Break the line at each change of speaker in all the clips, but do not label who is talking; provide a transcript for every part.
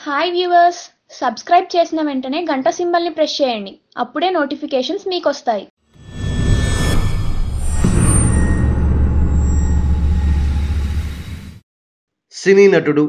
Hi viewers, subscribe చేసిన వెంటనే గంట సింబల్ని ప్రెస్ చేయండి. అప్పుడే నోటిఫికేషన్స్ మీకు వస్తాయి.
సినీ నటుడు,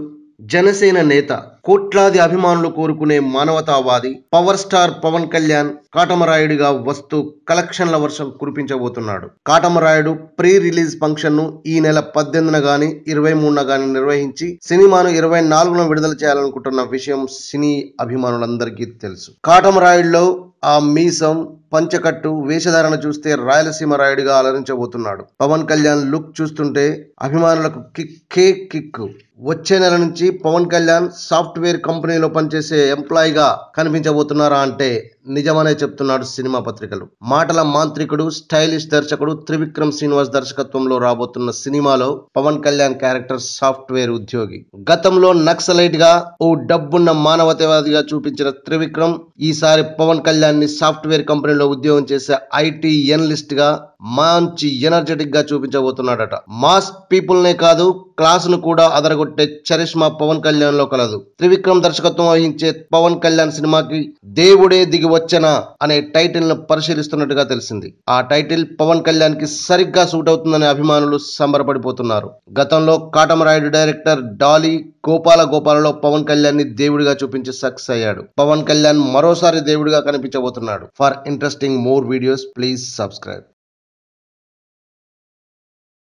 జనసేన నేత, కోట్లాది అభిమానులు కోరుకునే మానవతావాది పవర్ స్టార్ పవన్ కళ్యాణ్ కాటమరాయుడిగా వస్తూ కలెక్షన్ల వర్షం కురిపించబోతున్నాడు. కాటమరాయుడు ప్రీ రిలీజ్ ఫంక్షన్ ను ఈ నెల 18న గాని 23న గాని నిర్వహించి సినిమాను 24న విడుదల చేయాలనుకుంటున్న విషయం సినీ అభిమానులందరికీ తెలుసు. కాటమరాయుడులో ఆ మీసం, పంచకట్టు వేషధారణ చూస్తే రాయలసీమ రాయుడిగా అలరించబోతున్నాడు. పవన్ కళ్యాణ్ లుక్ చూస్తుంటే అభిమానులకు కిక్. వచ్చే నెల నుంచి పవన్ కళ్యాణ్ సాఫ్ట్వేర్ కంపెనీలో పనిచేసే ఎంప్లాయీగా కనిపించబోతున్నారా అంటే నిజమనే చెప్తున్నాడు సినిమా పత్రికలు. మాటల మాంత్రికుడు, స్టైలిష్ దర్శకుడు త్రివిక్రమ్ శ్రీనివాస్ దర్శకత్వంలో రాబోతున్న సినిమాలో పవన్ కళ్యాణ్ క్యారెక్టర్ సాఫ్ట్వేర్ ఉద్యోగి. గతంలో నక్సలైట్ గా ఓ డబ్బున్న మానవతావాదిగా చూపించిన త్రివిక్రమ్ ఈసారి పవన్ కళ్యాణ్ ని సాఫ్ట్వేర్ కంపెనీలో ఉద్యోగం చేసే ఐటీ ఎనలిస్ట్ గా మంచి ఎనర్జెటిక్ గా చూపించబోతున్నాడట. మాస్ పీపుల్ నే కాదు, క్లాస్ ను కూడా అదరగొట్టే చరిష్మా పవన్ కళ్యాణ్ లో కలదు. త్రివిక్రమ్ దర్శకత్వం వహించే పవన్ కళ్యాణ్ సినిమాకి దేవుడే దిగి వచ్చనా అనే టైటిల్ ను పరిశీలిస్తున్నట్టుగా తెలిసింది. ఆ టైటిల్ పవన్ కళ్యాణ్ కి సరిగ్గా సూట్ అవుతుందని అభిమానులు సంబరపడిపోతున్నారు. గతంలో కాటమరాయుడు డైరెక్టర్ డాలీ గోపాలలో పవన్ కళ్యాణ్ ని దేవుడిగా చూపించి సక్సెస్ అయ్యాడు. పవన్ కళ్యాణ్ మరోసారి దేవుడిగా కనిపించబోతున్నాడు. For interesting more videos please subscribe.